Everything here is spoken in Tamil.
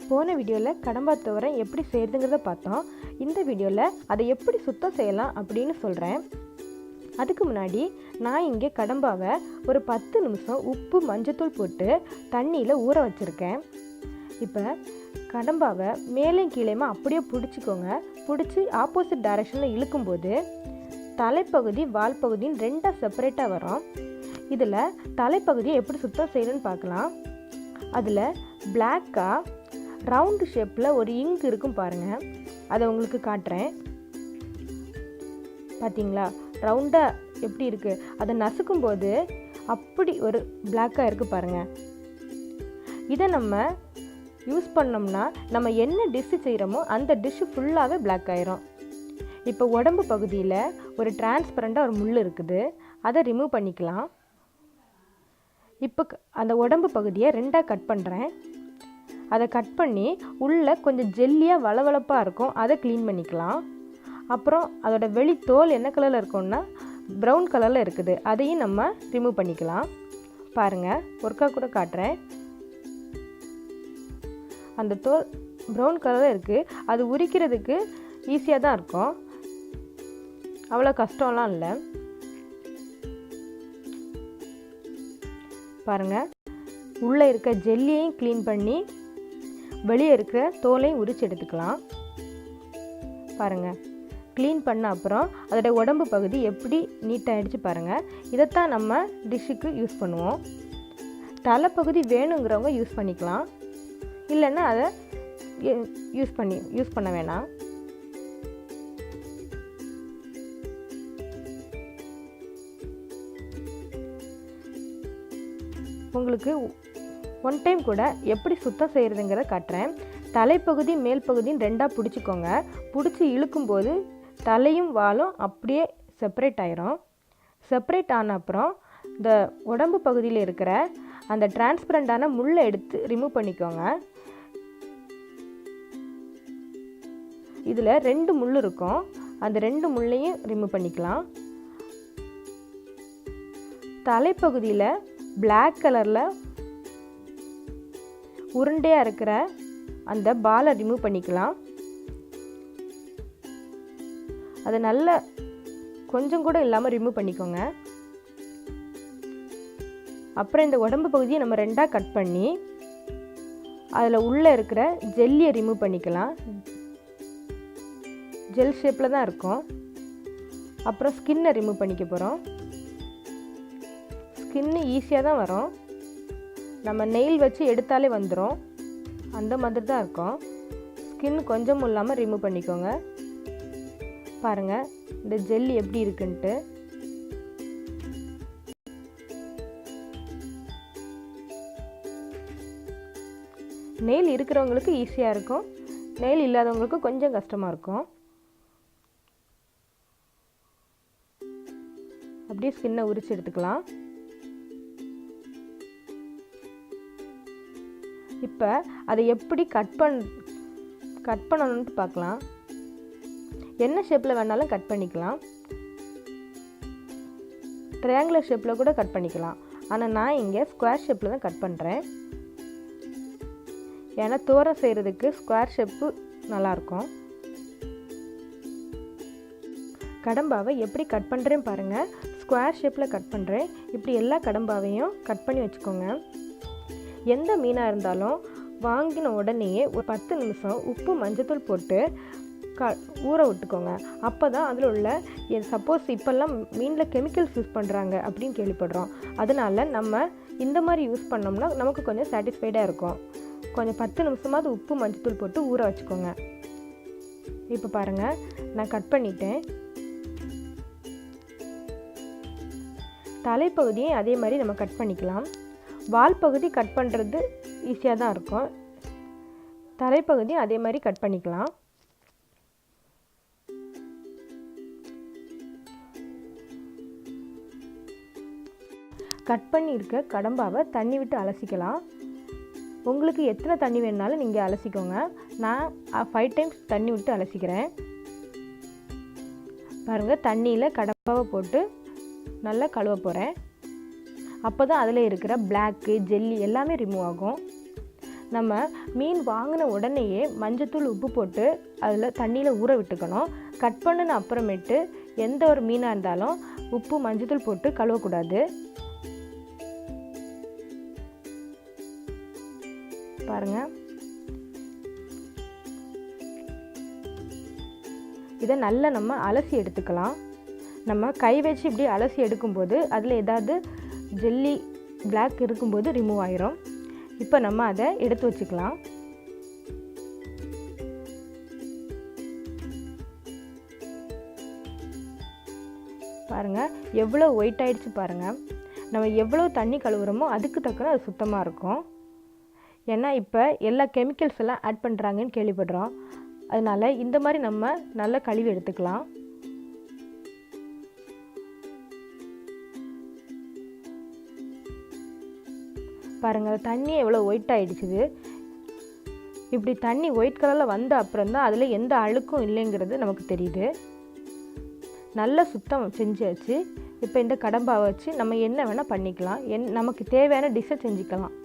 போன வீடியோவில் கடம்பா துவரன் எப்படி செய்கிறதுங்கிறத பார்த்தோம். இந்த வீடியோவில் அதை எப்படி சுத்தம் செய்யலாம் அப்படின்னு சொல்கிறேன். அதுக்கு முன்னாடி நான் இங்கே கடம்பாவை ஒரு 10 நிமிஷம் உப்பு மஞ்சத்தூள் போட்டு தண்ணியில் ஊற வச்சுருக்கேன். இப்போ கடம்பாவை மேலே கீழேயுமா அப்படியே பிடிச்சிக்கோங்க. பிடிச்சி ஆப்போசிட் டைரெக்ஷனில் இழுக்கும்போது தலைப்பகுதி வால் பகுதின்னு ரெண்டாக செப்பரேட்டாக வரும். இதில் தலைப்பகுதியை எப்படி சுத்தம் செய்யணும்னு பார்க்கலாம். அதில் பிளாக்காக ரவுண்டு ஷேப்பில் ஒரு இங்க் இருக்கும் பாருங்கள், அதை உங்களுக்கு காட்டுறேன். பார்த்தீங்களா ரவுண்டாக எப்படி இருக்குது, அதை நசுக்கும்போது அப்படி ஒரு பிளாக்காக இருக்குது பாருங்கள். இதை நம்ம யூஸ் பண்ணோம்னா நம்ம என்ன டிஷ்ஷு செய்கிறோமோ அந்த டிஷ்ஷு ஃபுல்லாகவே பிளாக் ஆயிரும். இப்போ உடம்பு பகுதியில் ஒரு டிரான்ஸ்பரண்ட்டாக ஒரு முள் இருக்குது, அதை ரிமூவ் பண்ணிக்கலாம். இப்போ அந்த உடம்பு பகுதியை ரெண்டாக கட் பண்ணுறேன். அதை கட் பண்ணி உள்ளே கொஞ்சம் ஜெல்லியாக வளவளப்பாக இருக்கும், அதை க்ளீன் பண்ணிக்கலாம். அப்புறம் அதோட வெளி தோல் என்ன கலரில் இருக்கும்னா ப்ரௌன் கலரில் இருக்குது, அதையும் நம்ம ரிமூவ் பண்ணிக்கலாம். பாருங்கள், ஒர்க்காக கூட காட்டுறேன். அந்த தோல் ப்ரௌன் கலரில் இருக்குது, அது உரிக்கிறதுக்கு ஈஸியாக தான் இருக்கும், அவ்வளோ கஷ்டம்லாம் இல்லை. பாருங்கள், உள்ளே இருக்க ஜெல்லியையும் க்ளீன் பண்ணி வெளியே இருக்கிற தோலையும் உரிச்சு எடுத்துக்கலாம். பாருங்கள், க்ளீன் பண்ண அப்புறம் அதோட உடம்பு பகுதி எப்படி நீட்டாகிடுச்சு பாருங்கள். இதைத்தான் நம்ம டிஷ்ஷுக்கு யூஸ் பண்ணுவோம். தலைப்பகுதி வேணுங்கிறவங்க யூஸ் பண்ணிக்கலாம், இல்லைன்னா அதை யூஸ் பண்ண வேணாம். உங்களுக்கு ஒன் டைம் கூட எப்படி சுத்தம் செய்கிறதுங்கிறத காட்டுறேன். தலைப்பகுதி மேல் பகுதின்னு ரெண்டாக பிடிச்சிக்கோங்க. பிடிச்சி இழுக்கும்போது தலையும் வாலும் அப்படியே செப்பரேட் ஆயிரும். செப்பரேட் ஆன அப்புறம் இந்த உடம்பு பகுதியில் இருக்கிற அந்த டிரான்ஸ்பரண்டான முள்ளை எடுத்து ரிமூவ் பண்ணிக்கோங்க. இதில் 2 முள் இருக்கும், அந்த 2 முள்ளையும் ரிமூவ் பண்ணிக்கலாம். தலைப்பகுதியில் பிளாக் கலரில் உருண்டையாக இருக்கிற அந்த பாலை ரிமூவ் பண்ணிக்கலாம். அதை நல்லா கொஞ்சம் கூட இல்லாமல் ரிமூவ் பண்ணிக்கோங்க. அப்புறம் இந்த உடம்பு பகுதியை நம்ம ரெண்டாக கட் பண்ணி அதில் உள்ளே இருக்கிற ஜெல்லியை ரிமூவ் பண்ணிக்கலாம். ஜெல் ஷேப்பில் தான் இருக்கும். அப்புறம் ஸ்கின்னை ரிமூவ் பண்ணிக்க போகிறோம். ஸ்கின்னு ஈஸியாக தான் வரும், நம்ம நெயில் வச்சு எடுத்தாலே வந்துடும், அந்த மாதிரி தான் இருக்கும். ஸ்கின் கொஞ்சமும் இல்லாமல் ரிமூவ் பண்ணிக்கோங்க. பாருங்கள் இந்த ஜெல்லி எப்படி இருக்குன்ட்டு. நெயில் இருக்கிறவங்களுக்கு ஈஸியாக இருக்கும், நெயில் இல்லாதவங்களுக்கு கொஞ்சம் கஷ்டமாக இருக்கும். அப்படியே ஸ்கின்னை உரிச்சு எடுத்துக்கலாம். இப்போ அதை எப்படி கட் பண்ணணுன்ட்டு பார்க்கலாம். என்ன ஷேப்பில் வேணாலும் கட் பண்ணிக்கலாம். ட்ரையாங்குலர் ஷேப்பில் கூட கட் பண்ணிக்கலாம். ஆனால் நான் இங்கே ஸ்கொயர் ஷேப்பில் தான் கட் பண்ணுறேன். ஏன்னா தோரம் செய்கிறதுக்கு ஸ்கொயர் ஷேப்பு நல்லாயிருக்கும். கடம்பாவை எப்படி கட் பண்ணுறேன்னு பாருங்கள். ஸ்கொயர் ஷேப்பில் கட் பண்ணுறேன். இப்படி எல்லா கடம்பாவையும் கட் பண்ணி வச்சுக்கோங்க. எந்த மீனாக இருந்தாலும் வாங்கின உடனேயே ஒரு 10 நிமிஷம் உப்பு மஞ்சத்தூள் போட்டு ஊற விட்டுக்கோங்க. அப்போ தான் அதில் உள்ள சப்போஸ் இப்போல்லாம் மீனில் கெமிக்கல்ஸ் யூஸ் பண்ணுறாங்க அப்படின்னு கேள்விப்படுறோம். அதனால நம்ம இந்த மாதிரி யூஸ் பண்ணோம்னா நமக்கு கொஞ்சம் சாட்டிஸ்ஃபைடாக இருக்கும். கொஞ்சம் 10 நிமிஷமாவது உப்பு மஞ்சத்தூள் போட்டு ஊற வச்சுக்கோங்க. இப்போ பாருங்கள், நான் கட் பண்ணிட்டேன். தலைப்பகுதியை அதே மாதிரி நம்ம கட் பண்ணிக்கலாம். வால் பகுதி கட் பண்ணுறது ஈஸியாக தான் இருக்கும், தலைப்பகுதியும் அதே மாதிரி கட் பண்ணிக்கலாம். கட் பண்ணியிருக்க கடம்பாவை தண்ணி விட்டு அலசிக்கலாம். உங்களுக்கு எத்தனை தண்ணி வேணுனாலும் நீங்கள் அலசிக்கோங்க. நான் 5 டைம்ஸ் தண்ணி விட்டு அலசிக்கிறேன். பாருங்கள், தண்ணியில் கடம்பாவை போட்டு நல்லா கழுவ போகிறேன். அப்போ தான் அதில் இருக்கிற பிளாக்கு ஜெல்லி எல்லாமே ரிமூவ் ஆகும். நம்ம மீன் வாங்கின உடனேயே மஞ்சத்தூள் உப்பு போட்டு அதில் தண்ணியில் ஊற விட்டுக்கணும். கட் பண்ணின அப்புறமேட்டு எந்த ஒரு மீனாக இருந்தாலும் உப்பு மஞ்சத்தூள் போட்டு கழுவக்கூடாது. பாருங்கள், இதை நல்லா நம்ம அலசி எடுத்துக்கலாம். நம்ம கை வச்சு இப்படி அலசி எடுக்கும்போது அதில் ஏதாவது ஜெல்லி பிளாக் இருக்கும்போது ரிமூவ் ஆயிரும். இப்போ நம்ம அதை எடுத்து வச்சுக்கலாம். பாருங்கள் எவ்வளோ ஒயிட் ஆகிடுச்சு பாருங்கள். நம்ம எவ்வளோ தண்ணி கழுவுறோமோ அதுக்கு தக்கன அது சுத்தமாக இருக்கும். ஏன்னா இப்போ எல்லா கெமிக்கல்ஸ் எல்லாம் ஆட் பண்ணுறாங்கன்னு கேள்விப்படுறோம். அதனால் இந்த மாதிரி நம்ம நல்லா கழுவி எடுத்துக்கலாம். பாருங்கள் தண்ணி எவ்வளோ ஒயிட் ஆகிடுச்சுது. இப்படி தண்ணி ஒயிட் கலரில் வந்த அப்புறம் தான் அதில் எந்த அழுக்கும் இல்லைங்கிறது நமக்கு தெரியுது. நல்லா சுத்தம் செஞ்சாச்சு. இப்போ இந்த கடம்பாவை வச்சு நம்ம என்ன வேணால் பண்ணிக்கலாம். நமக்கு தேவையான டிஷ்ஷை செஞ்சுக்கலாம்.